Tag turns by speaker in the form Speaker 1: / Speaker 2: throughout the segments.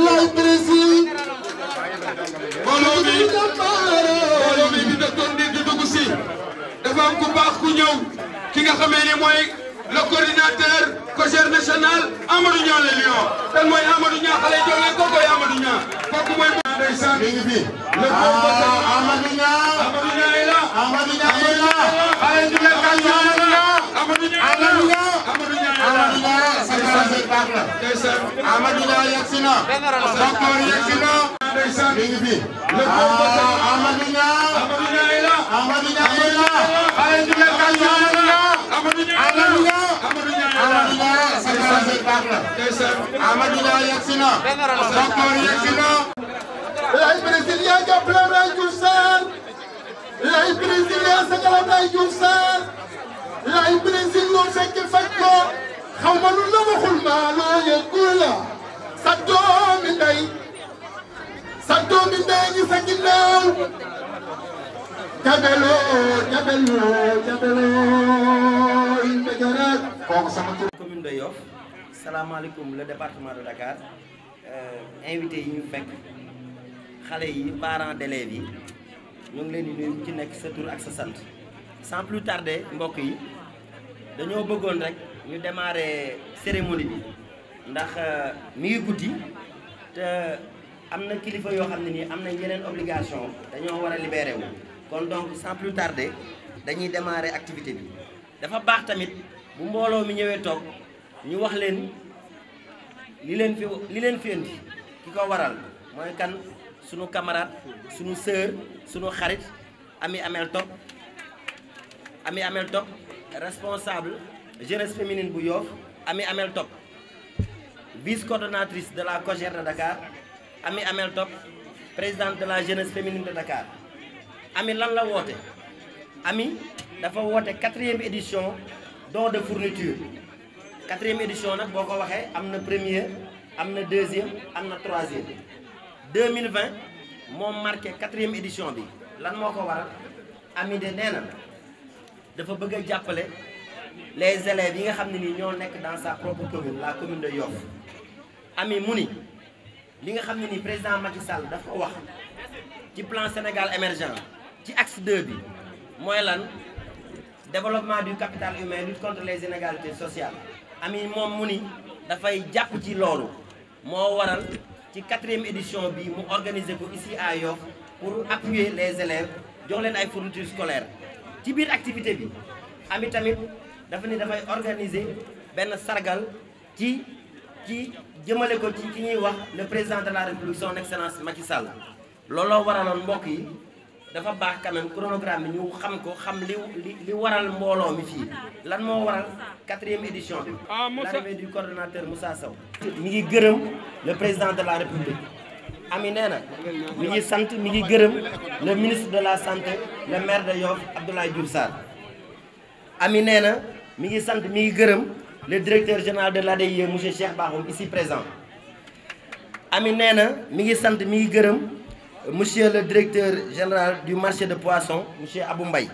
Speaker 1: lay Brésil mbooloo mi di docteur Ndir di dugg si dafa am ku baax ku ñëw ki nga xamee ne mooy le coordinateur COJER national Amadou Niang le lion kan mooy Amadou Niang xale jox leen kooku Amadou Niang kooku mooy ndeysaan mi ngi fi Amadou Niang yi la Amadou Niang yi la xale ñu leen ka Amadou Niang Amadou Niang yegsi na docteur yegsi na ndeysaan mi ngi fi Amadou Niang yi la Amadou Niang yi la xale ñu leen ka Amadou Niang yegsi na docteur yegsi na lay brésilien jàppale Abdoulaye Diouf Sarr lay brésilien sagal Abdoulaye Diouf Sarr lay brésil loolu fekk faj ko xaw ma lu la waxul maa loo yëgul la sa doomi ndey ngi sa ginnaaw
Speaker 2: commune de Yoff salaamaaleykum le département de Dakar invité yi ñu fekk xale yi parents d'élèves yi ñu ngi leen di nuyu ci nekk sa tur ak sa sant sans plus tarder mbokk yi dañoo bëggoon rek ñu démarrer cérémonie bi ndax mi ngi guddi te am na kilifa yoo xam ne nii am nañ yeneen obligation dañoo war a libéré wu kon donc sans plus tarder dañuy démarrer activité bi dafa baax tamit bu mbooloo mi ñëwee toog ñu wax leen li leen fi indi ki ko waral mooy kan sunu camarade sunu sœur sunu xarit Ami Amel Top responsable jeunesse féminine bu Yoff Ami Amel Top vice coordonnatrice de la COJER de Dakar Ami Amel Top présidente de la jeunesse féminine de Dakar Ami lan la woote Ami dafa woote 4e édition don de fourniture 4e édition nag boo ko waxee am na première am na deuxième am na troisième 2020 moom marqué 4e édition bi lan moo ko waral Ami de nee na dafa bëgg a jàppale les élèves yi nga xam ne nii ñoo nekk dans sa propre commune la commune de Yoff Ami mu ni li nga xam ne nii président Macky Sall daf ko wax ci plan Sénégal émergent ci axe 2 bi mooy lan développement du capital humain lutte contre les inégalités sociales Ami moom mu ni dafay jàpp ci loolu moo waral ci 4e édition bi mu organiser ko ici à Yoff pour appuyer les élèves jox leen ay fournitures scolaires ci biir activité bi Ami tamit dafa ni dafay organiser benn sargal ci jëmale ko ci ki ñuy wax le président de la république son excellence Macky Sall looloo waraloon mbokk yi dafa baax quand même chronogramme bi ñu xam ko xam li waral mbooloo mi fii lan moo waral 4e édition bi l'arrivée du coordonnateur Moussa Sow mi ngi gërëm le président de la république Ami nee na mi ngi sant mi ngi gërëm le ministre de la santé le maire de Yoff Abdoulaye Diouf Sarr Ami nee na mi ngi sant mi ngi gërëm le directeur général de l'ADIE monsieur Cheikh Bakhoum ici présent Ami nee na mi ngi sant mi ngi gërëm monsieur le directeur général du marché de poisson monsieur Abou Mbaye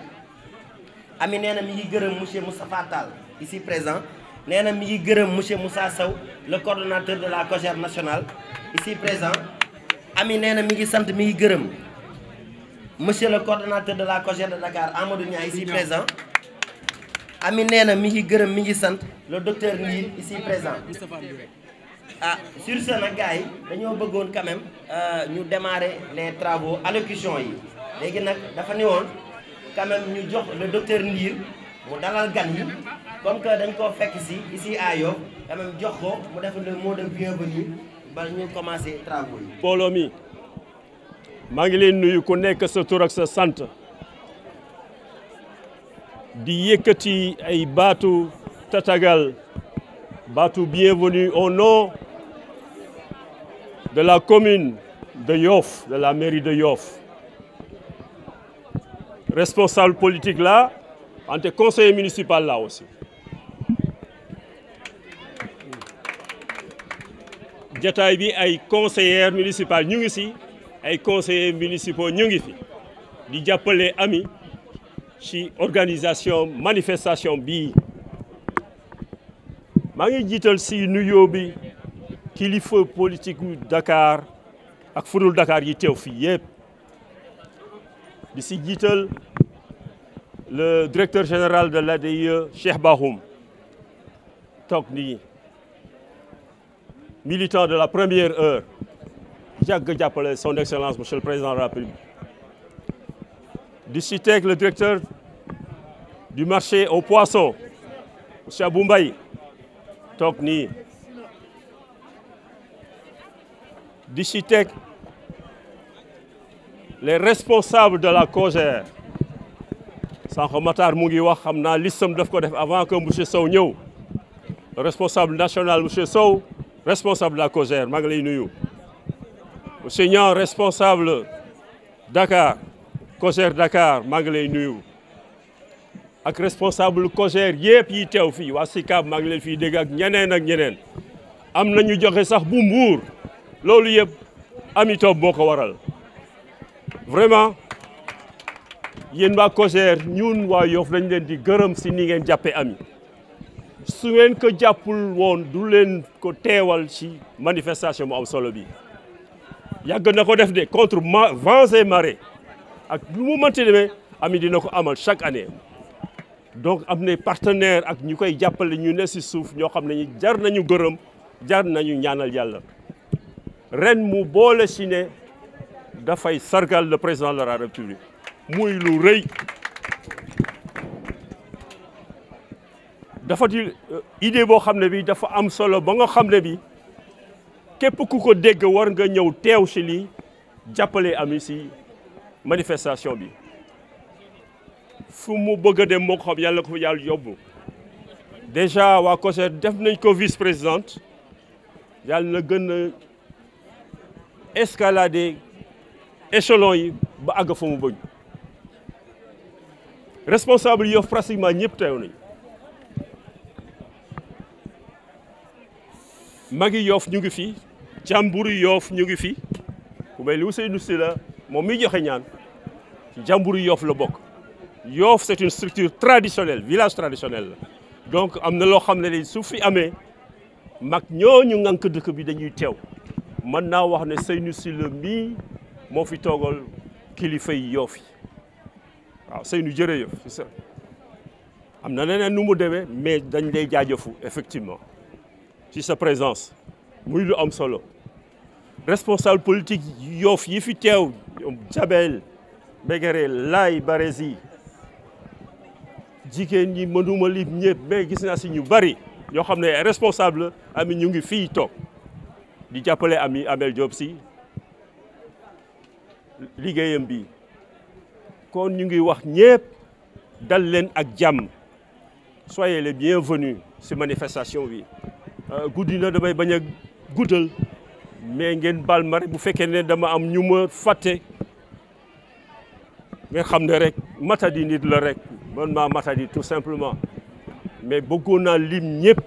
Speaker 2: Ami nee na mi ngi gërëm monsieur Moustapha Tall ici présent nee na mi ngi gërëm monsieur Moussa Sow le coordonnateur de la COJER nationale ici présent Ami nee na mi ngi sant mi ngi gërëm monsieur le coordonnateur de la COJER de Dakar Amadou Niang ici présent Ami nee na mi ngi gërëm mi ngi sant le docteur Ndir ici présent sur ce nag gars yi dañoo bëggoon quand même ñu démarrer les travaux allocution yi léegi nag dafa ni woon quand même ñu jox le docteur Ndir mu dalal gan yi comme que dañ koo fekk si ici à Yoff quand même jox ko mu def le mot de bienvenue ba ñu commencer travaux yi.
Speaker 3: mbooloo mi maa ngi leen nuyu ku nekk sa tur ak sa sant di yëkkati ay baatu tatagal baatu bienvenue au nom de la commune de Yoff, de la mairie de Yoff. Responsable politique là, entre conseiller municipal là aussi. Jataay bi ay conseillers municipaux ñu ngi ci, ay conseillers municipaux ñu ngi fi di jàppale Ami ci organisation manifestation bii maa ngi jiital ci nuyoo bi kilifa politique yu Dakar ak fudul Dakar yi teew fii yëpp di si jiital le directeur général de l'ADIE Cheikh Bakhoum toog nii militant de la première heure yàgg jàppale son excellence monsieur le président de la République di si teg le directeur du marché aux poissons monsieur Abou Mbaye toog nii di si teg les responsables de la COJER sànq Matar mu ngi wax xam naa listam daf ko def avant que monsieur Sow ñëw responsable national monsieur Sow responsable de la COJER maa ngi lay nuyu monsieur Niang responsable Dakar COJER Dakar maa ngi lay nuyu ak responsable COJER yëpp yi teew fii waa SICAP maa ngi leen fii dégg ak ñeneen am nañu joxe sax bu Mbuur loolu yëpp Ami Top moo ko waral vraiment yéen waa COJER ñun waa Yoff dañ leen di gërëm si ni ngeen jàppee Ami su ngeen ko jàppul woon du leen ko teewal ci manifestation mu am solo bi yàgg na ko def de contre vents et marées ak lu mu mënti demee Ami dina ko amal chaque année donc am na partenaire ak ñu koy jàppale ñu ne si suuf ñoo xam ne ñi jar nañu gërëm jar nañu ñaanal yàlla ren mu boole si ne dafay sargal le président de la République muy lu rëy dafa di idée boo xam ne bi dafa am solo ba nga xam ne bi képp ku ko dégg war nga ñëw teew si lii jàppale Ami si manifestation bi fu mu bëgg a dem moo ko xam yàlla ko fa yàlla yóbbu déjà waa COJER def nañ ko vice présidente yàlla na gën a escalader échelon yi ba àgg fa mu bëgg responsable Yoff pratiquement ñëpp teew nañ magi Yoff ñu ngi fi jàmburu Yoff ñu ngi fi ku mel ni Ousseynou Sylla moom miy joxe ñaan ci jàmburu Yoff la bokk Yoff c'est une structure traditionnelle village traditionnel la donc am na loo xam ne li su fi amee mag ñooñu ngànk dëkk bi dañuy teew mën naa wax ne Ousseynou Sylla mii moo fi toogal kilifa yi Yoff yi waaw Ousseynou jërëjëf c'est ça am na leneen nu mu demee mais dañ lay jaajëfu effectivement ci sa présence muy lu am solo responsable politique Yoff yi fi teew ñoom Jabel Mbegere Laay Baresi jigéen ñi mënuma lim ñëpp mais gis naa si ñu bari ñoo xam ne responsable Ami ñu ngi fii toog di jàppale Ami Amel Diop si liggéeyam bi kon ñu ngi wax ñëpp dal leen ak jàmm soyez les bienvenus si manifestation bi guddi na damay bañ a guddal mais ngeen baal ma rek bu fekkee ne dama am ñu ma fàtte ngeen xam ne rek matadi nit la rek man maa matadi tout simplement mais bëggoon naa lim ñëpp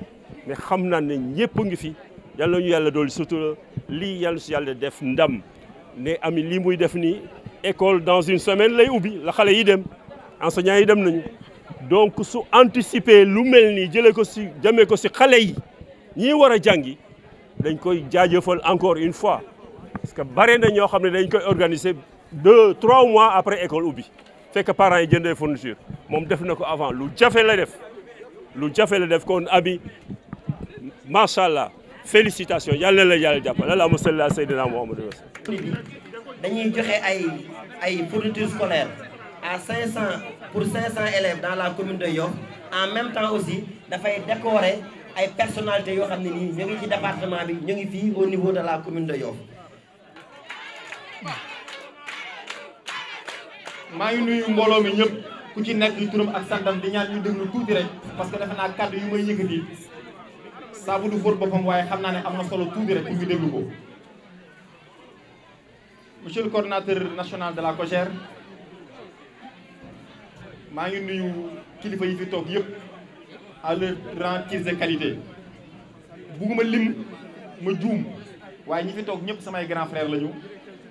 Speaker 3: mais xam naa ne ñëpp ngi fi yàlla ñu yàlla dool sutura lii yàlla si yàlla def ndam ne Ami lii muy def nii école dans une semaine lay ubbi la xale yi dem enseignants yi dem nañu donc su anticiper lu mel nii jëlee ko si jamee ko si xale yi ñii war a jàngi dañ koy jaajëfal encore une fois parce que bare na ñoo xam ne dañ koy organiser 2-3 mois après école ubbi fekk parents yi jëndee fourniture moom def na ko avant lu jafe la def kon Ami macha allah félicitations yàlla la yàlla jàppal allahumma salli ala sayyidina Muhammad
Speaker 2: dañuy joxe ay fournitures scolaires à 500 pour 500 élèves dans la commune de Yoff en même temps aussi dafay décorer ay personnalités yoo xam ne nii ñu ngi ci département bi ñu ngi fii au niveau de la commune de Yoff.
Speaker 4: maa ngi nuyu mbooloo mi ñëpp ku ci nekk di turam ak santam di ñaan ñu déglu tuuti rek parce que defe naa kàddu yu may yëkkati saabu du fóot boppam waaye xam naa ne am na solo tuuti rek pour ñu déglu ko. Monsieur le coordinateur national de la COJER maa ngi nuyu kilifa yi fi toog yëpp à leur rang tiers et qualité bugguma lim ma juum waaye ñi fi toog ñëpp samay grand frère lañu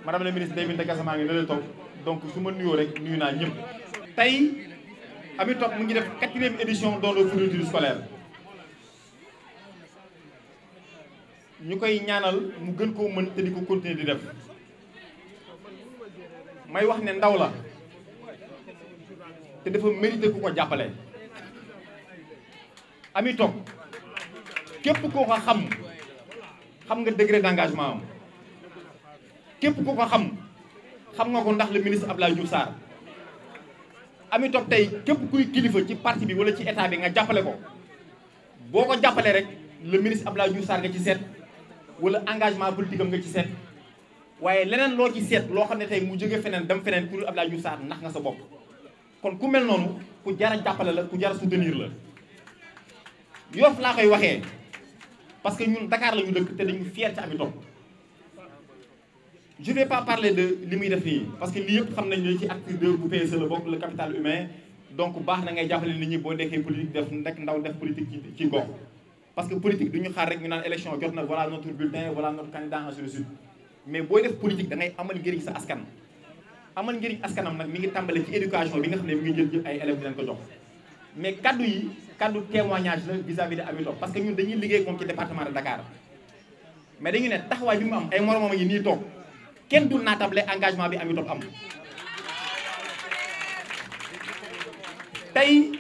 Speaker 4: madame la ministre Ndeye Binta Gassama ngi ne leen toog donc su ma nuyoo rek nuyu naa ñëpp. tey Ami Top mu ngi def 4e édition don de fourniture scolaire ñu koy ñaanal mu gën koo mën te di ko continuer di def may wax ne ndaw la te dafa mérité ku ko jàppale. Ami Top képp koo ko xam nga degré d'engagement am képp koo ko xam nga ko ndax le ministre Abdoulaye Diouf Sarr. Ami Top tey képp kuy kilifa ci parti bi wala ci état bi nga jàppale ko boo ko jàppalee rek le ministre Abdoulaye Diouf Sarr nga ci seet wala engagement politique am nga ci seet waaye leneen loo ci seet loo xam ne tey mu jóge feneen dem feneen pour Abdoulaye Diouf Sarr ndax nga sa bopp. kon ku mel noonu ku jar a jàppale la ku jar a soutenir la Yoff laa koy waxee parce que ñun Dakar la ñu dëkk te dañu fier ci Ami Top. Je vais pas parler de li muy def nii parce que lii yëpp xam nañ ne ci acte 2 bu PSE la bokk le capital humain donc baax na ngay jàppale nit ñi boo nekkee politique def ndek ndaw def politique ci gox. parce que politique du ñu xaar rek ñu naan élection jot na voilà notre bulletin voilà notre candidat ainsi de suite mais booy def politique da ngay amal njëriñ sa askan. amal njëriñ askanam nag mi ngi tàmbale ci éducation bi nga xam ne mi ngi jël ay élèves di leen ko jox mais kaddu yi kaddu témoignage la vis-à-vis de Ami Top parce que ñun dañuy liggéey comme ci département de Dakar mais dañu ne taxawaay bi mu am ay moromam yi nii toog kenn du naatable engagement bi Ami Top am tey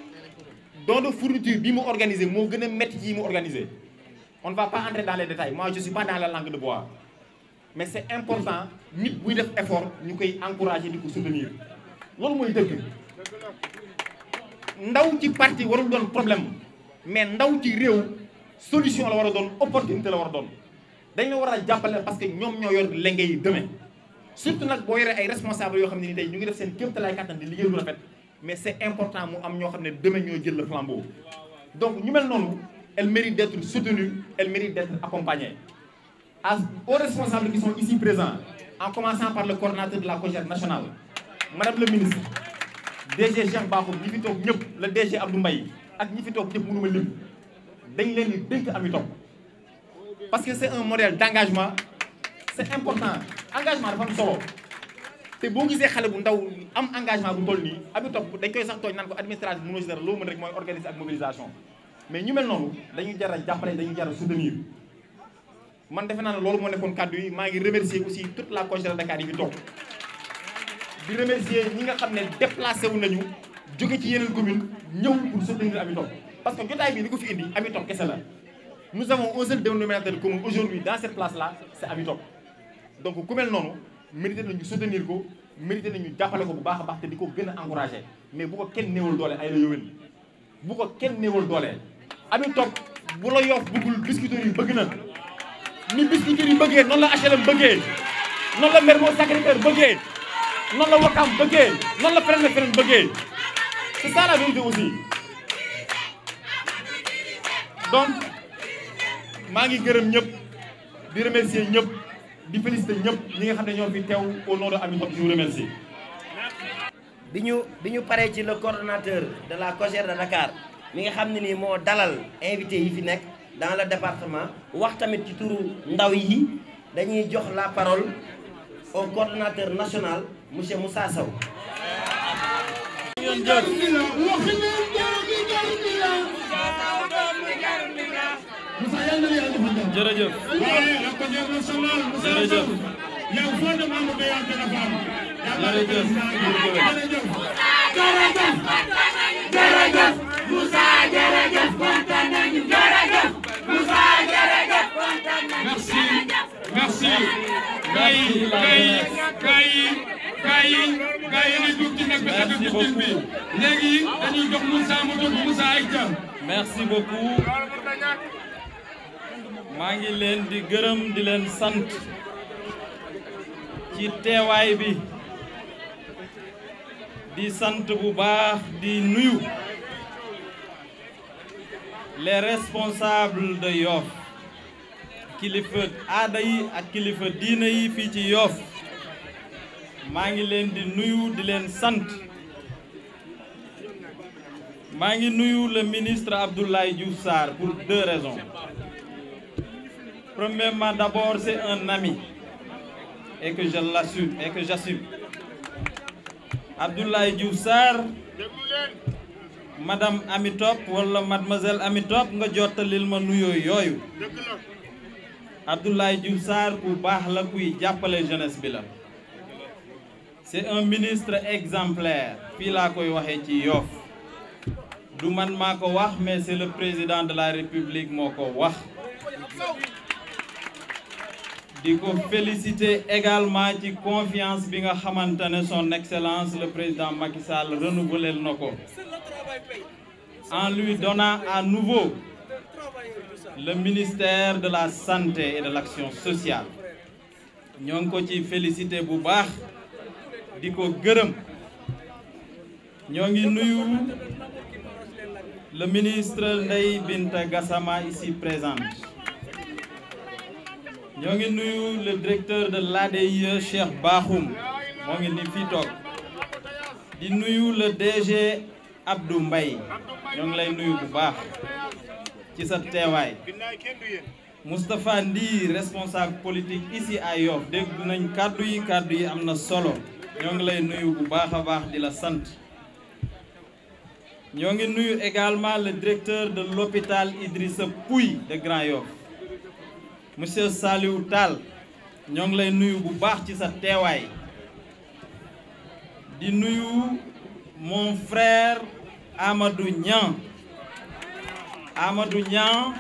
Speaker 4: don de fourniture bi mu organisé moo gën a métti ci yi mu organisé on ne va pas entrer dans les détails moi je suis pas dans la langue de bois mais c'est important nit buy def effort ñu koy encourager di ko soutenir loolu mooy dëgg ndaw ci parti warul doon problème mais ndaw ci réew solution la war a doon opportunité la war a doon dañ la war a jàppale parce que ñoom ñoo yor lenge yi demain surtout nag boo yoree ay responsables yoo xam ne ni tey ñu ngi def seen kéemtalaay kàttan di liggéey lu rafet mais c'est important mu am ñoo xam ne demain ñoo jël le flambeau donc ñu mel noonu elle mérite d'être soutenue elle mérite d'être accompagnée aux responsables qui sont ici présents en commençant par le coordinateur de la COJER nationale madame le ministre DG Cheikh Bakhoum ñi fi toog ñëpp le DG Abdou Mbaye ak ñi fi toog ñëpp mënuma lim dañ leen di dénk Ami Top parce que c'est un modèle d'engagement c'est important engagement dafa am solo te boo gisee xale bu ndaw am engagement bu toll nii Ami Top dañ koy sax tooñ naan ko administration mënoo si dara loo mën rek mooy organiser ak mobilisation mais ñu mel noonu dañuy jar a jàppale dañuy jar a soutenir man defe naa ne loolu moo nekkoon kàddu yi maa ngi remercier aussi toute la COJER de Dakar yi fi toog di remercier ñi nga xam ne déplacé wu nañu jóge ci yeneen commune ñëw pour soutenir Ami Top parce que jotaay bi li ko fi indi Ami Top kese la nous avons un seul dénominateur commun aujourd'hui dans cette place là c'est Ami Top donc ku mel noonu mérité nañu soutenir ko mérité nañu jàppale ko bu baax a baax te di ko gën a encourager mais bu ko kenn néewal doole ay la yowén bu ko kenn néewal doole Ami Top bu la Yoff bëggul biscuiterie yi bëgg na ni biscuiterie yi bëggee noonu la HLM bëggee noonu la Mermoz Sacré-Cœur bëggee noonu la Ouakam bëggee noonu la feneen feneen bëggee c'est ça la vérité aussi donc maa ngi gërëm ñëpp di remercier ñëpp di féliciter ñëpp ñi nga xam ne ñoo fi teew au nom de Ami Top je vous remercie.
Speaker 2: bi ñu paree ci le coordonnateur de la COJER de Dakar mi nga xam ne nii moo dalal invité yi fi nekk dans le département wax tamit ci turu ndaw yi dañuy jox la parole au coordonnateur national monsieur Moussa Sow.
Speaker 5: jërëjëf jërëjëf
Speaker 1: Moussa jërëjëf kontaan nañu jërëjëf Moussa jërëjëf kontaan nañu merci merci gars yi ni dugg ci nag bi ak butin bi léegi dañuy jox Moussa mu dugg Moussa Aïcha
Speaker 5: merci beaucoup maa ngi leen di gërëm di leen sant ci teewaay bi di sant bu baax di nuyu les responsables de Yoff kilifa aada yi ak kilifa diina yi fii ci Yoff maa ngi leen di nuyu di leen sant maa ngi nuyu le ministre Abdoulaye Diouf Sarr pour deux raisons. Premièrement, d'abord, c'est un ami et que je l'assume et que j'assume. Abdoulaye Diouf Sarr, Madame Ami Top wala Mademoiselle Ami Top nga jottalil ma nuyoo yooyu Abdoulaye Diouf Sarr ku baax la kuy jàppale jeunesse bi la c'est un ministre exemplaire fii laa koy waxee ci Yoff du man maa ko wax mais c'est le président de la République moo ko wax di ko féliciter également ci confiance bi nga xamante ne son excellence le président Macky Sall renouvelé na ko en lui donnant à nouveau le ministère de la santé et de l'action sociale ñoo ngi ko ci féliciter bu baax di ko gërëm ñoo ngi nuyu le ministre Ndeye Binta Gassama ici présente ñoo ngi nuyu le directeur de l'ADIE Cheikh Bakhoum moo ngi ni fii toog di nuyu le DG Abdou Mbaye ñoo ngi lay nuyu bu baax ci sa teewaay Moustapha Ndi responsable politique ici à Yoff dégg nañ kàddu yi am na solo ñoo ngi lay nuyu bu baax a baax di la sant ñoo ngi nuyu également le directeur de l'hôpital Idrissa Pouye de Grand Yoff monsieur Saliou Tall ñoo ngi lay nuyu bu baax ci sa teewaay di nuyu mon frère Amadou Niang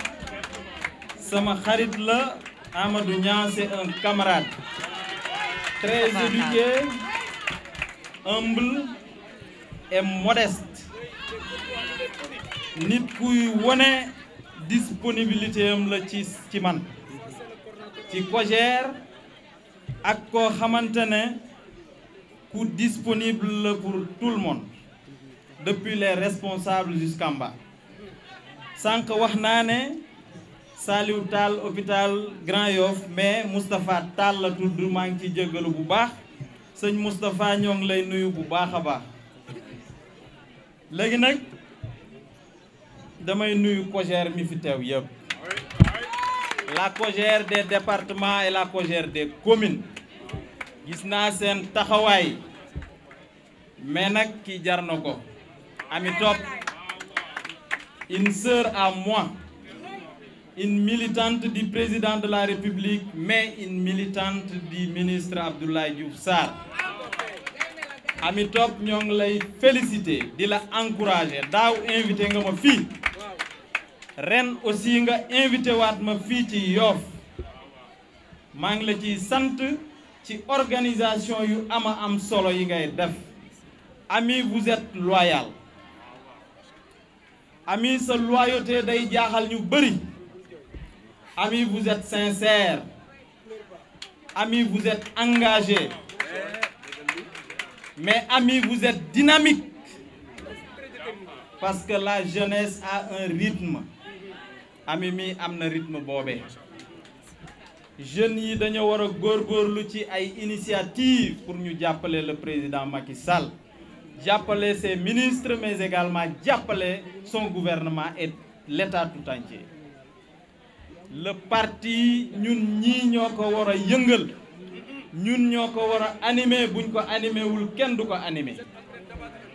Speaker 5: sama xarit la Amadou Niang c'est un camarade très éduqué humble et modeste nit kuy wone disponibilité am la ci man ci COJER ak koo xamante ne ku disponible la pour tout le monde depuis les responsables jusqu'en bas sànq wax naa ne Saliou Tall hôpital Grand Yoff mais Moustapha Tall la tudd maa ngi ci jéggalu bu baax sëñ Moustapha ñoo ngi lay nuyu bu baax a baax léegi nag damay nuyu COJER mi fi teew yëpp la COJER des départements et la COJER des communes gis naa seen taxawaay mais nag ki jar na ko Ami Top une sœur à moi une militante du président de la République mais une militante du ministre Abdoulaye Diouf Sarr Ami Top ñoo ngi lay féliciter di la encourager daaw invité nga ma fii ren aussi nga invité waat ma fii ci Yoff maa ngi la ciy sant ci organisation yu am solo yi ngay def Ami vous êtes loyal Ami sa loyauté day jaaxal ñu bëri Ami vous êtes sincère Ami vous êtes engagé mais Ami vous êtes dynamique parce que la jeunesse a un rythme Ami mi am na rythme boobee jeunes yi dañoo war a góorgóorlu ci ay initiative pour ñu jàppale le président Macky Sall jàppale ses ministres mais également jàppale son gouvernement et l'État tout entier le parti ñun ñii ñoo ko war a yëngal ñun ñoo ko war a animer buñ ko animé wul kenn du ko animé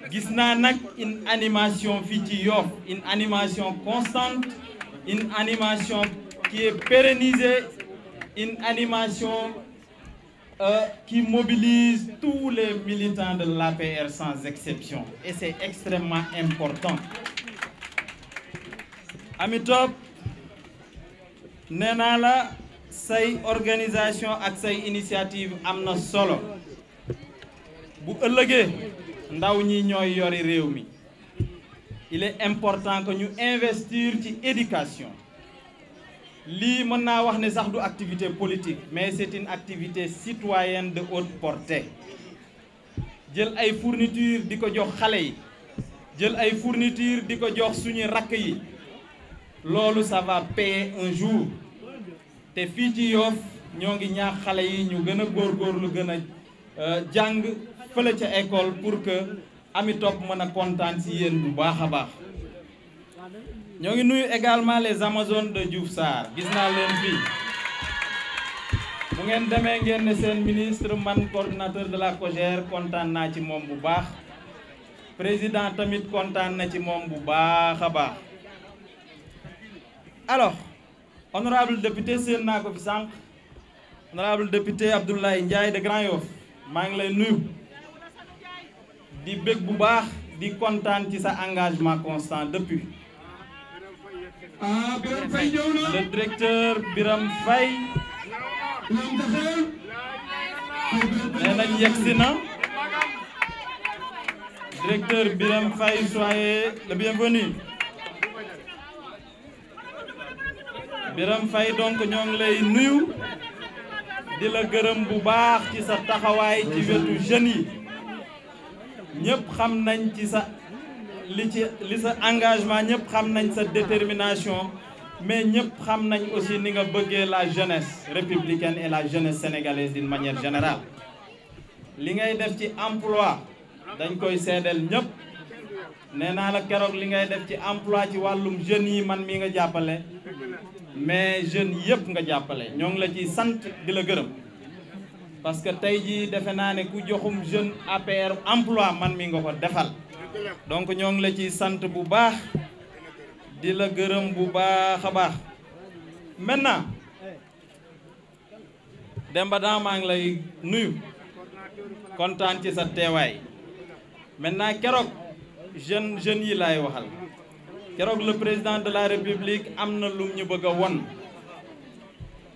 Speaker 5: gis naa nag une animation fii ci Yoff une animation constante une animation qui est pérennisée une animation qui mobilise tous les militants de l'APR sans exception et c'est extrêmement important Ami Top nee naa la say organisation ak say initiative am na solo bu ëllëgee ndaw ñi ñooy yori réew mi il est important que ñu investir ci éducation lii mën naa wax ne sax du activité politique mais c'est une activité citoyenne de haute portée jël ay fournitures di ko jox xale yi jël ay fournitures di ko jox suñu rakk yi loolu ça va payer un jour te fii ci Yoff ñoo ngi ñaax xale yi ñu gën a góorgóorlu gën a jàng fële ca école pour que Ami Top mën a kontaan ci yéen bu baax a baax ñoo ngi nuyu également les Amazones de Diouf Sarr gis naa leen fii bu ngeen demee ngeen ne seen ministre man coordinateur de la COJER kontaan naa ci moom bu baax président tamit kontaan na ci moom bu baax a baax alors honorable député seen naa ko fi sànq honorable député Abdoulaye Ndiaye de Grand Yoff maa ngi lay nuyu di bég bu baax di kontaan ci sa engagement constant depuis
Speaker 1: Birame Faye ñëw na.
Speaker 5: le directeur Birame Faye nee nañ yegsi na directeur Birame Faye soyez le bienvenu. Birame Faye donc ñoo ngi lay nuyu di la gërëm bu baax ci sa taxawaay ci wetu jeunes yi ñëpp xam nañ ci sa li sa engagement ñëpp xam nañ sa détermination mais ñëpp xam nañ aussi ni nga bëggee la jeunesse républicaine et la jeunesse sénégalaise d'une manière générale. li ngay def ci emploi dañ koy seedeel ñëpp nee naa la keroog li ngay def ci emploi ci wàllum jeunes yi man mi nga jàppale mais jeunes yëpp nga jàppale ñoo ngi la ciy sant di la gërëm parce que tey jii defe naa ne ku joxum jeune APR emploi man mi nga ko defal donc ñoo ngi la ciy sant bu baax di la gërëm bu baax a baax. maintenant Demba Dam maa ngi lay nuyu kontaan ci sa teewaay maintenant keroog jeunes yi laay waxal keroog le président de la république am na lum ñu bëgg a won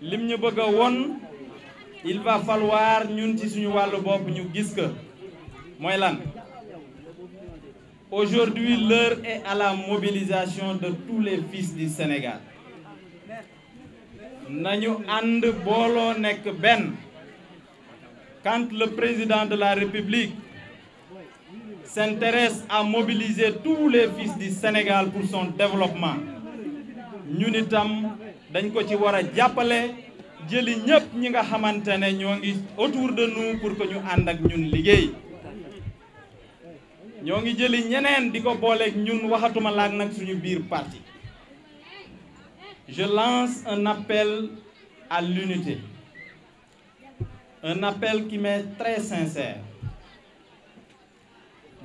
Speaker 5: lim ñu bëgg a won il va falloir ñun ci suñu wàllu bopp ñu gis que mooy lan aujourd'hui l'heure est à la mobilisation de tous les fils du Sénégal nañu ànd booloo nekk benn quand le président de la république s'intéresse à mobiliser tous les fils du Sénégal pour son développement ñun itam dañ ko ci war a jàppale jëli ñëpp ñi nga xamante ne ñoo ngi autour de nous pour que ñu ànd ak ñun liggéey ñoo ngi jëli ñeneen di ko booleeg ñun waxatuma laak nag suñu biir parti. Je lance un appel à l'unité, un appel qui m'est très sincère.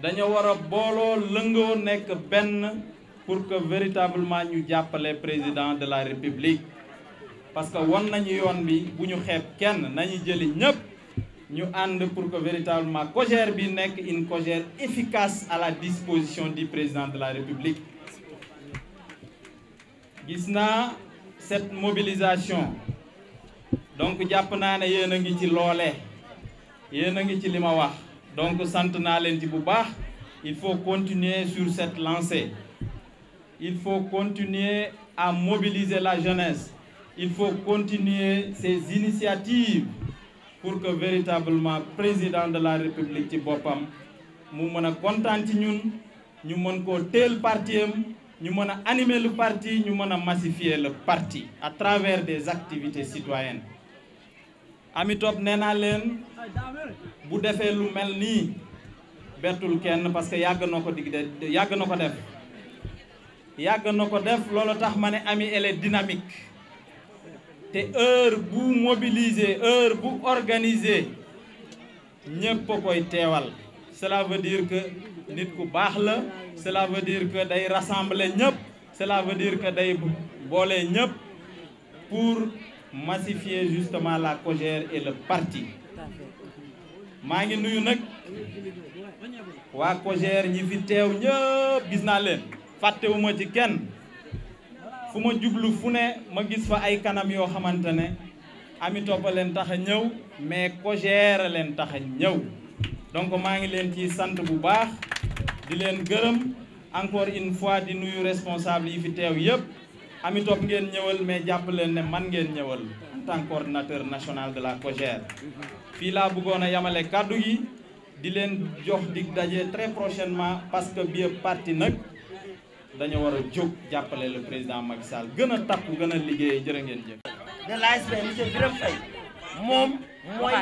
Speaker 5: dañoo war a booloo lëngoo nekk benn pour que véritablement ñu jàppale président de la république parce que won nañu yoon bi bu ñu xeeb kenn nañu jëli ñëpp ñu ànd pour que véritablement COJER bi nekk une COJER efficace à la disposition du président de la république. gis naa cette mobilisation donc jàpp naa ne yéen a ngi ci loole yéen a ngi ci li ma wax donc sant naa leen ci bu baax il faut continuer sur cette lancée il faut continuer à mobiliser la jeunesse il faut continuer ces initiatives pour que véritablement président de la république ci boppam mu mën a kontaan ci ñun ñu mën koo teel partiam ñu mën a animer le parti ñu mën a massifier le parti à travers des activités citoyennes. Ami Top nee naa leen bu defee lu mel nii bettul kenn parce que yàgg na ko def loolu tax ma ne Ami elle est dynamique te heure bu mobiliser heure bu organiser ñëpp a koy teewal cela veut dire que nit ku baax la cela veut dire que day rassembler ñëpp cela veut dire que day boole ñëpp pour massifier justement la COJER et le parti. maa ngi nuyu nag waa COJER ñi fi teew ñëpp gis naa leen fàttewuma ci kenn fu ma jublu fu ne ma gis fa ay kanam yoo xamante ne Ami Top a leen tax a ñëw mais COJER a leen tax a ñëw donc maa ngi leen ci sant bu baax di leen gërëm encore une fois di nuyu responsable yi fi teew yëpp Ami Top ngeen ñëwal mais jàpp leen ne man ngeen ñëwal en tant que coordinateur national de la COJER. fii laa bëggoon a yamale kàddu gi di leen jox dig daje très prochainement parce que bi parti nag dañu war a jóg jàppale le président Macky Sall gën a takku gën a liggéey jërë ngeen jëf.
Speaker 2: de l'ASP monsieur Birame Faye moom mooy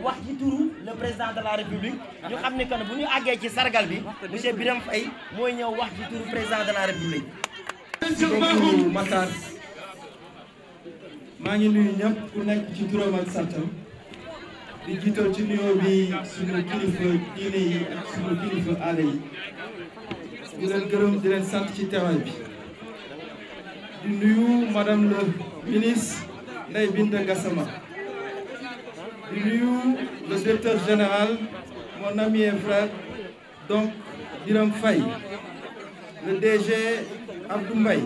Speaker 2: wax ci turu le président de la république ñu xam ne que ne bu ñu àggee ci sargal bi monsieur Birame Faye mooy ñëw wax ci turu président de la république.
Speaker 6: merci beaucoup Matar maa ngi nuyu ñëpp ku nekk ci turam ak santam di jiital ci nuyoo bi suñu kilifa diine yi ak suñu kilifa aada yi di leen gërëm di leen sant ci teewaay bi di nuyu madame le ministre Ndeye Binta Gassama di nuyu le directeur général mon ami et frère donc Biram Faye, le DG Abdou Mbaye,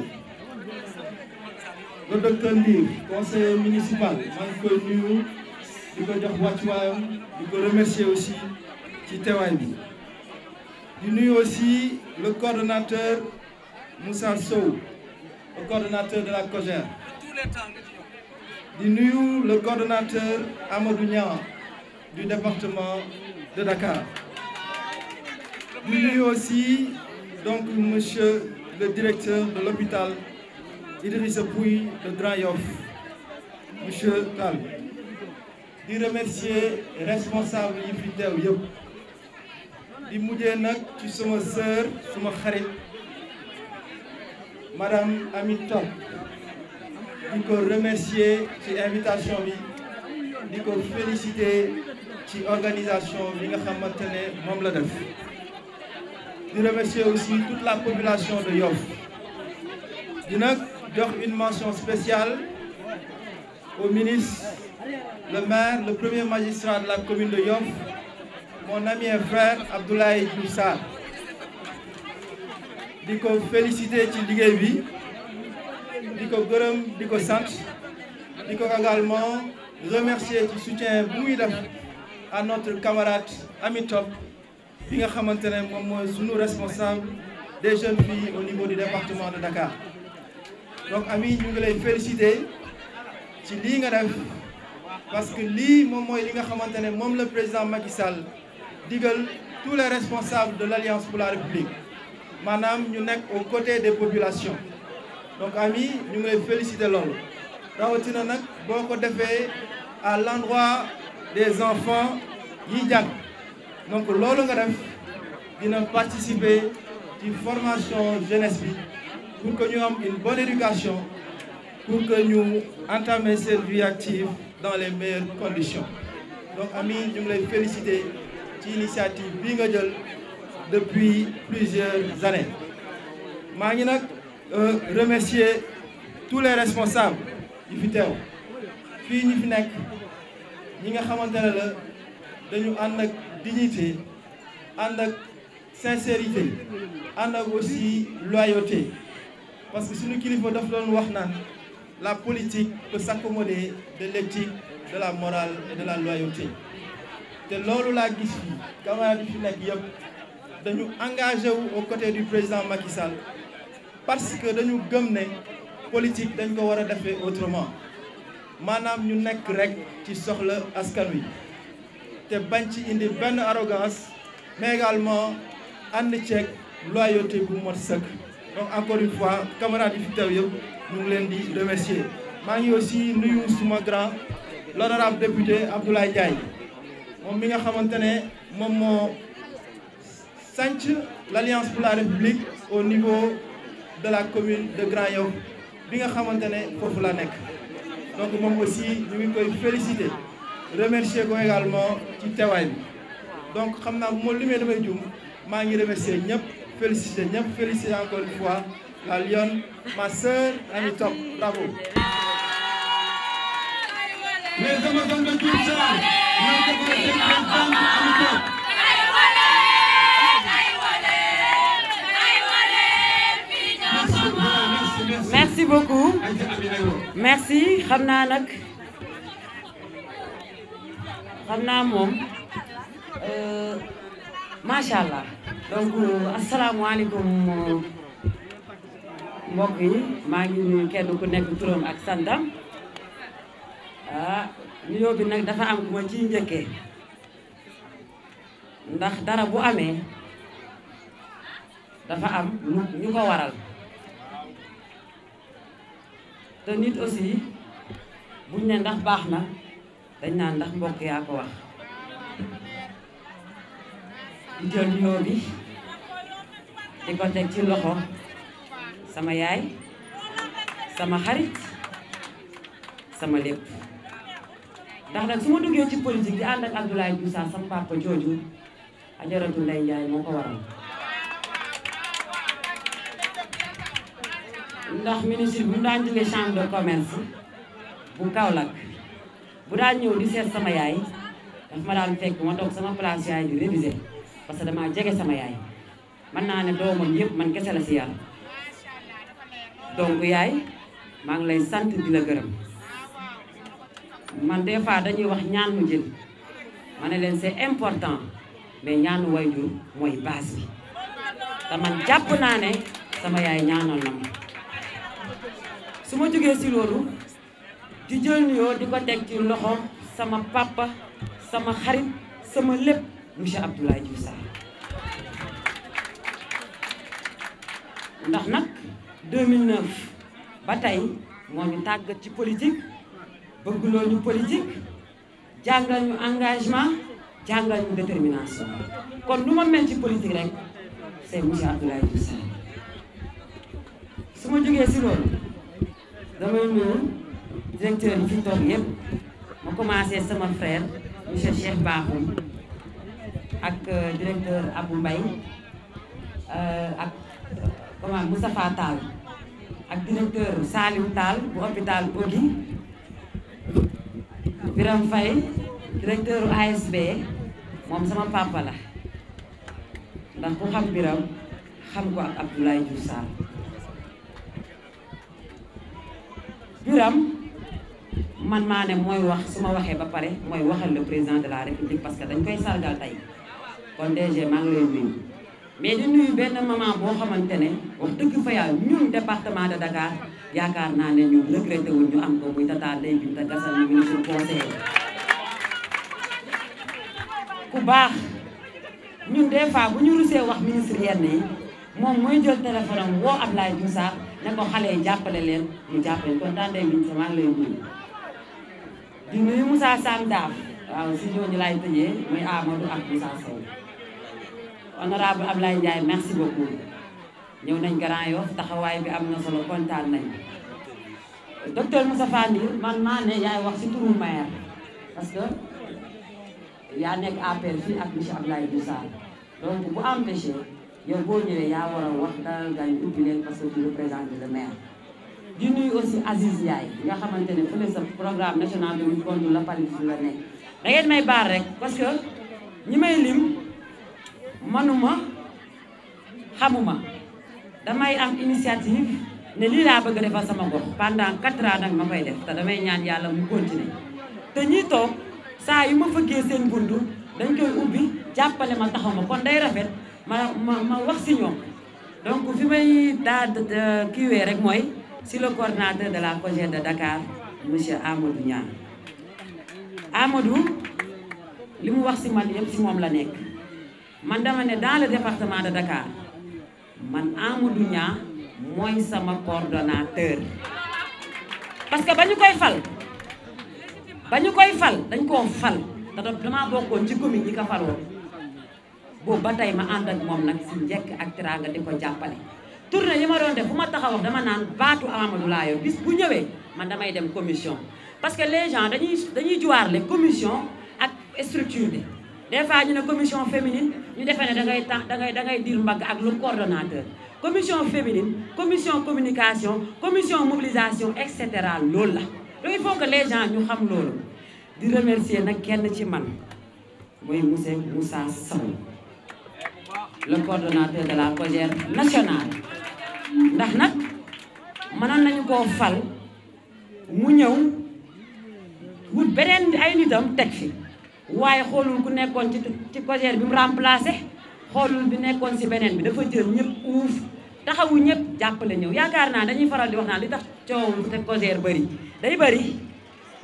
Speaker 6: le docteur Ndir conseiller municipal maa ngi koy nuyu di ko jox wàccuwaayam di ko remercier aussi ci teewaay bi di nuyu aussi le coordonnateur Moussa Sow, le coordonnateur de la COJER, di nuyu le coordonnateur Amadou Niang du département de Dakar, di nuyu aussi donc monsieur le directeur de l'hôpital Idrissa Pouye de Grand Yoff, monsieur Tall, di remercier responsable yi fi teew yëpp di mujjee nag ci sama sœur suma xarit madame Ami Top di ko remercier ci invitation bi di ko féliciter ci organisation bi nga xamante ne moom la def di remercier aussi toute la population de Yoff di nag jox une mention spéciale au ministre, le maire, le premier magistrat de la commune de Yoff, mon ami et frère Abdoulaye Diouf Sarr di ko féliciter ci liggéey bi di ko gërëm di ko sant di ko également remercier ci soutien bu muy def à notre camarade Ami Top bi nga xamante ne moom mooy sunu responsable des jeunes filles au niveau du département de Dakar. Donc Ami ñu ngi lay féliciter ci lii nga def parce que lii moom mooy li nga xamante ne moom le président Macky Sall digal tous les responsables de l'Alliance pour la République maanaam ñu nekk aux côtés des populations. Donc Ami ñu ngi lay féliciter loolu rawatina nag boo ko defee à l'endroit des enfants yi jàng donc loolu nga def dina participer ci formation jeunesse bi pour que ñu am une bonne éducation pour que ñu entamer cette vie active dans les meilleures conditions. Donc Ami ñu ngi lay féliciter ci initiative bi nga jël depuis plusieurs années. maa ngi nag remercier tous les responsables yi fi teew fii ñi fi nekk ñi nga xamante ne la dañu ànd ak dignité ànd ak sincérité ànd ak aussi loyauté parce que suñu kilifa daf doon wax naan la politique peut s'accommoder de l'éthique, de la morale et de la loyauté te loolu laa gis fii camarades yi fi nekk yëpp dañu engagé wu aux côtés du président Macky Sall parce que dañu gëm ne politique dañ ko war a defee autrement maanaam ñu nekk rek ci soxla askan wi te bañ ci indi benn arrogance mais également ànd ceeg loyauté bu mot sëkk. Donc encore une fois camarades yi fi teew yëpp ñu ngi leen di remercier. maa ngi aussi nuyu suma grand l'honorable député Abdoulaye Ndiaye moom mi nga xamante ne moom moo sanc l'Alliance pour la République au niveau de la commune de Grand Yoff bi nga xamante ne foofu la nekk. Donc moom aussi ñu ngi koy féliciter remercier ko également ci teewaay bi donc xam naa bu ma limee damay juum maa ngi remercier ñëpp féliciter ñëpp féliciter encore une fois la lionne ma sœur Ami Top bravo.
Speaker 1: Les Amazones de Diouf Sarr ñoo ko ko seen femme Ami Top.
Speaker 7: Merci beaucoup. Merci xam naa moom macha allah donc asalaamaaleykum mbokk yi maa ngi nuyu kenn ku nekk turam ak santam nuyoo bi nag dafa am ku ma ciy njëkkee ndax dara bu amee dafa am ñu ko waral te nit aussi buñ ne ndax baax na dañ naan ndax mbokk yaa ko wax di jël nuyoo bi di ko teg ci loxo sama yaay sama xarit sama lépp ndax nag su ma duggee ci politique di ànd ak Abdoulaye Diouf Sarr sama papa jooju Ajaratu Ndeye Ndiaye moo ko waral ndax ministre bu mu daan jógee chambre de commerce bu Kaolack bu daan ñëw di seet sama yaay daf ma daan fekk ma toog sama place yaay di réviser parce que damaa jege sama yaay mën naa ne doomam yëpp man kese la si yar donc yaay maa ngi lay sant di la gërëm man des fois dañuy wax ñaan mu jël ma ne leen c'est important mais ñaanu waajur mooy base bi te man jàpp naa ne sama yaay ñaanal na ma su ma jógee si loolu di jël nuyoo di ko teg ci loxo sama papa sama xarit sama lépp monsieur Abdoulaye Diouf Sarr ndax nag 2009 ba tey moo ñu tàggat ci politique bëgguloo ñu politique jàngal ñu engagement jàngal ñu détermination kon lu ma mel ci politique rek c'est monsieur Abdoulaye Diouf Sarr su ma jógee si loolu damay nuyu directeur yi fi toog yëpp ma commencé sama frère monsieur Cheikh Bakhoum ak directeur Abou Mbaye ak comment Moustapha Tall ak directeur Saliou Tall bu hôpital Ogui Biram Faye directeur ASB moom sama papa la ndax ku xam Biram xam ko ak Abdoulaye Diouf Sarr Biram man maa ne mooy wax su ma waxee ba pare mooy waxal le président de la république parce que dañ koy sargal tey kon DG maa ngi lay nuyu mais di nuyu benn maman boo xamante ne wax dëgg fa yàlla ñun département de Dakar yaakaar naa ne ñu regretté wuñ ñu am ko muy Tata Ndeye Binta Gassama ministre conseiller ku baax ñun des fois bu ñu rusee wax ministre yenn yi moom mooy jël téléphone am woo Abdoulaye Diouf Sarr ne ko xale yi jàppale leen ñu jàppale kon Tata Ndeye Binta maa ngi lay nuyu di nuyu Moussa Sam Daaf waaw si ñooñu laay tëjee muy Amadou ak Moussa Sow honorable Ablaye Ndiaye merci beaucoup ñëw nañ Grand Yoff taxawaay bi am na solo kontaan nañ docteur Moussa Fandir man maa ne yaay wax si turu maire parce que yaa nekk APR fii ak monsieur Abdoulaye Diouf Sarr donc bu empêché yow boo ñëwee yaa war a wax dalal gan yi ubbi leen parce que tu représentes le maire di nuyu aussi Aziz Ndiaye nga xamante ne fële sa programme national de lutte contre le paludisme la nekk da ngeen may baar rek parce que ñi may lim manuma xamuma damay am initiative ne lii laa bëgg a defal sama gox pendant 4 ans nag ma koy def te damay ñaan yàlla mu continuer te ñi toog saa yu ma fëggee seen buntu dañ koy ubbi jàppale ma taxaw ma kon day rafet ma wax si ñoom donc fi may daa kiiwee rek mooy si le coordinateur de la COJER de Dakar monsieur Amadou Niang Amadou li mu wax si man yëpp si moom la nekk man dama ne dans le département de Dakar man Amadou Niang mooy sama coordonnateur parce que ba ñu koy fal dañ koo fal te damaa bokkoon ci commune yi ko faloon boobu ba tey ma ànd ak moom nag si njëkk ak teraanga di ko jàppale tournée yi ma doon def bu ma taxaw wax dama naan baatu Amadou laa yor bis bu ñëwee man damay dem commission parce que les gens dañuy juwaarle commission ak structure bi des fois ñu ne commission féminine ñu defee ne da ngay dir mbagg ak le coordonnateur commission féminine commission communication commission mobilisation et cetera loolu la donc il faut que les gens ñu xam loolu di remercier nag kenn ci man mooy monsieur Moussa Sow le coordonnateur de la COJER nationale ndax nag mënoon nañu koo fal mu ñëw wut beneen ay nitam teg fi waaye xoolul ku nekkoon ci COJER bi mu remplacé xoolul bi nekkoon si beneen bi dafa jël ñëpp uuf taxawu ñëpp jàppale ñëw yaakaar naa dañuy faral di wax naa li tax coow te COJER bëri day bëri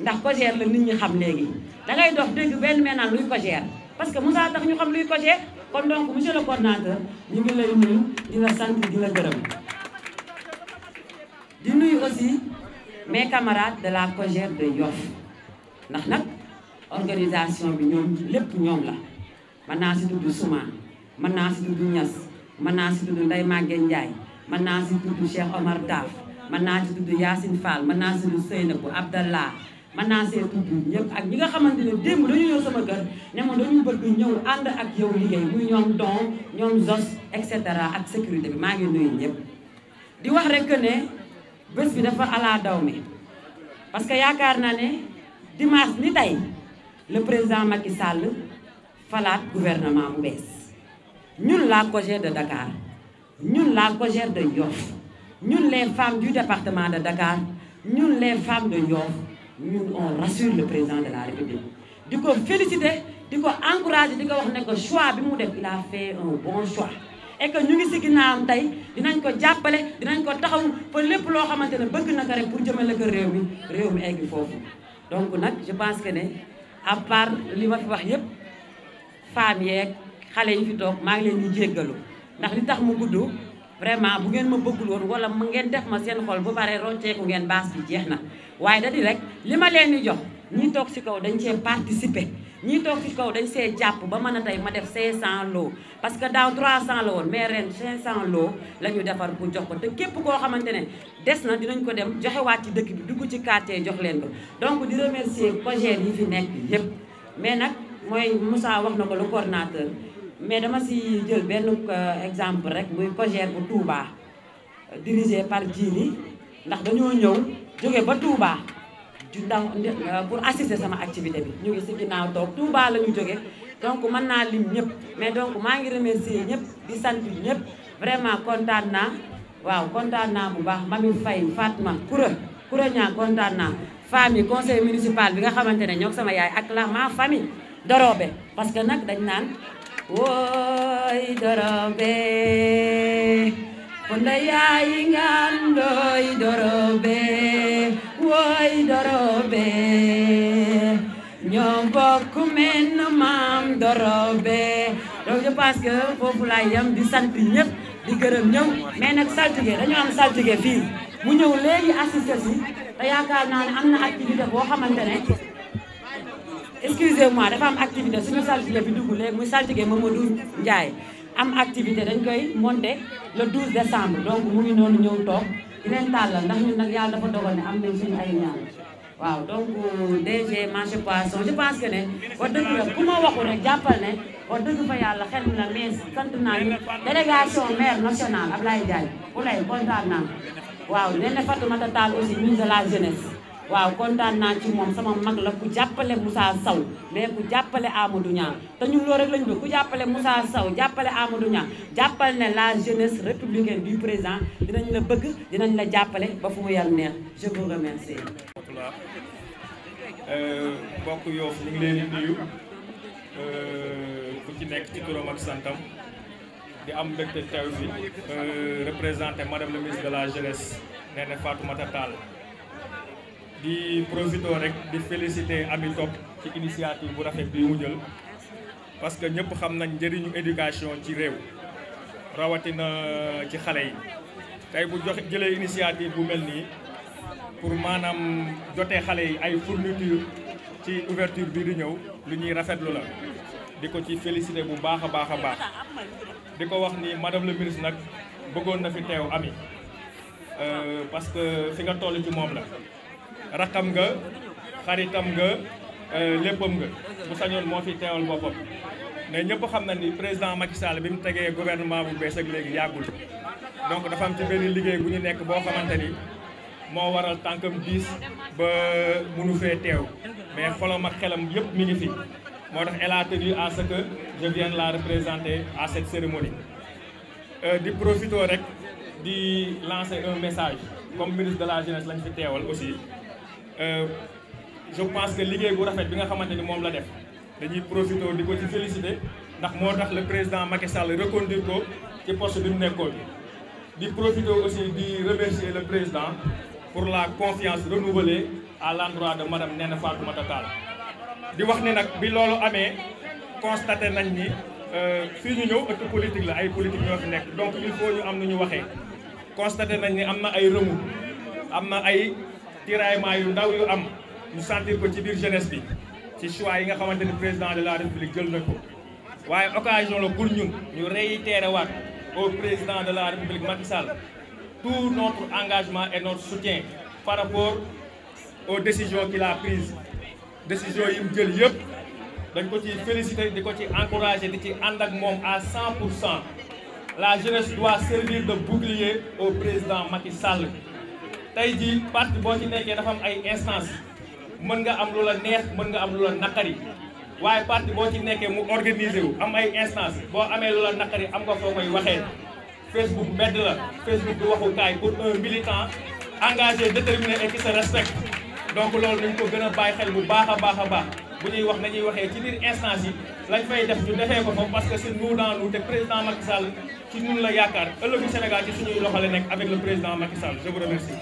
Speaker 7: ndax COJER la nit ñi xam léegi dangay dox dégg benn mel naan luy COJER parce que Moussa tax ñu xam luy COJER kon donc monsieur le coordinateur ñu ngi lay nuyu di la sant di la gërëm di nuyu aussi mes camarades de la COJER de Yoff ndax nag organisation bi ñoom lépp ñoom la mën naa si tudd Souma mën naa si tudd Niass mën naa si tudd Ndeye Maguette Ndiaye mën naa si tudd Cheikh Omar Daf mën naa si tudd Yacine Fall mën naa si tudd Seynabou Abdallah mën naa see tudd ñëpp ak ñi nga xamante ne démb dañu ñëw sama kër ne ma dañu bëgg ñëw ànd ak yow liggéey muy ñoom don ñoom zos et cetera ak sécurité bi maa ngi nuyu ñëpp di wax rek que ne bés bi dafa ala daw mi parce que yaakaar naa ne dimanche ni tey le président Macky Sall falaat gouvernement bu bees ñun la COJER de Dakar ñun la COJER de Yoff ñun les femmes du département de Dakar ñun les femmes de Yoff ñun on rassure le président de la République di ko féliciter di ko encourager di ko wax ne que choix bi mu def il a fait un bon choix et que ñu ngi si ginnaawam tey dinañ ko jàppale dinañ ko taxaw pour lépp loo xamante ne bëgg na ko rek pour jëmale ko réew mi egg foofu. donc nag je pense que ne à part li ma fi wax yépp femmes yeeg xale yi fi toog maa ngi leen di jéggalu ndax li tax mu gudd vraiment bu ngeen ma bëggul woon wala mu ngeen def ma seen xol bu bare rocceeku ngeen baas bi jeex na waaye da di rek li ma leen di jox ñii toog ci kaw dañ cee participer ñii toog ci kaw dañ see jàpp ba mën a tey ma def 500 lots parce que daaw 300 la woon mais ren 500 lots la ñu defar pour jox ko te képp koo xamante ne des na dinañ ko dem joxewaat ci dëkk bi dugg ci quartier jox leen ko donc di remercier COJER yi fi nekk yépp mais nag mooy Moussa wax na ko le coordinateur mais dama si jël benn exemple rek muy COJER bu Touba dirigé par Djili ndax dañoo ñëw jóge ba Touba ndax pour assister sama activité bi ñu ngi si ginnaaw toog Touba la ñu jóge donc mën naa lim ñëpp mais donc maa ngi remercier ñëpp di sant ñëpp vraiment kontaan naa waaw kontaan naa bu baax Mami Faye Fatma Koura ñaa kontaan naa famille conseil municipal bi nga xamante ne ñoo sama yaay ak la ma famille Dorobe parce que nag dañ naan woy Dorobe Konda yayi ngandoy Dorobe woy Dorobe ñoo bokk menn maam Dorobe donc je pense que foofu laay yam di sant ñëpp di gërëm ñëw mais nag saltige dañu am saltige fii mu ñëw léegi assister si te yaakaar naa ne am na activité boo xamante ne excusez-moi dafa am activité suñu saltige bi dugg léegi muy saltige Mamadou Ndiaye am activité dañ koy monter le 12 décembre donc mu ngi noonu ñëw toog di leen tàllal ndax ñun nag yàlla dafa dogal ne am nañ suñu ay ñaan waaw donc DG marché poisson je pense que ne wax dëgg la ku ma waxu rek jàppal ne wax dëgg fa yàlla xel mi la mais sant naa ñu délégation maire nationale Ablaye Diagne bu lay kontaan naa waaw nee na Fatoumata Tall aussi ministre de la jeunesse waaw kontaan naa ci moom sama mag la ku jàppale Moussa Sow mais ku jàppale Amadou Niang te ñun loolu rek lañu bëgg ku jàppale Moussa Sow jàppale Amadou Niang jàppale ne la jeunesse républicaine du président dinañ la bëgg dinañ la jàppale ba fu mu yàlla neex je vous remercie.
Speaker 4: mbokk Yoff ñu ngi leen di nuyu ku ci nekk ci turam ak santam di am mbégte teew fi représenté madame le ministre de la jeunesse Néné Fatoumata Tall di profité rek di féliciter Ami Top ci initiative bu rafet bi mu jël parce que ñëpp xam nañ njëriñu éducation ci réew rawatina ci xale yi tey bu jëlee initiative bu mel nii pour maanaam jotee xale yi ay fourniture ci ouverture bi di ñëw lu ñuy rafetlu la di ko ci féliciter bu baax a baax a baax di ko wax ni madame le ministre nag bëggoon na fi teew Ami parce que fi nga toll ci moom la rakkam nga xaritam nga léppam nga bu sañoon moo fi teewal boppam mais ñëpp xam na ni président Macky Sall bi mu tegee gouvernement bu bees ak léegi yàggul donc dafa am ci benn liggéey bu ñu nekk boo xamante ni moo waral tànkam diis ba mënu fee teew mais xolam ak xelam yëpp mi ngi fi moo tax elle a tenu à ce que je vienne la représenter à cette cérémonie di profito rek di lancer un message comme ministre de la jeunesse lañ fi teewal aussi je pense que liggéey bu rafet bi nga xamante ni moom la def dañuy profité di ko ci féliciter ndax moo tax le président Macky Sall reconduire ko ci poste bi mu nekkoon di profité aussi di remercier le président pour la confiance renouvelée à l'endroit de madame Néné Fatoumata Tall di wax ni nag bi loolu amee constaté nañ ni fii ñu ñëw ëtt politique la ay politique ñoo fi nekk donc il faut ñu am nu ñu waxee constaté nañ ni am na ay remous am na ay tiraillement yu ndaw yu am ñu sentir ko ci biir jeunesse bi ci choix yi nga xamante ni président de la république jël na ko waaye occasion la pour ñun ñu réitérer waat au président de la république Macky Sall tout notre engagement et notre soutien par rapport aux décisions qu'il a prises décisions yi mu jël yëpp dañ ko ci féliciter di ko ci encourager di ci ànd ak moom à 100%. La jeunesse doit servir de bouclier au président Macky Sall
Speaker 5: tey jii parti boo ci nekkee dafa am ay instance mën nga am lu la neex mën nga am lu la naqari waaye parti boo ci nekkee mu organisé wu am ay instance boo amee lu la naqari am nga foo koy waxee Facebook mbedd la Facebook du waxukaay pour un militant engagé déterminé et qui se respecte donc loolu nañ ko gën a bàyyi xel bu baax a baax a baax bu ñuy wax nañuy waxee ci biir instance yi lañ fay def ñu defee ko fa parce que c'est nous dans nous te président Macky Sall ci ñun la yaakaar ëllëgu Sénégal ci suñuy loxo la nekk avec le président Macky Sall je vous remercie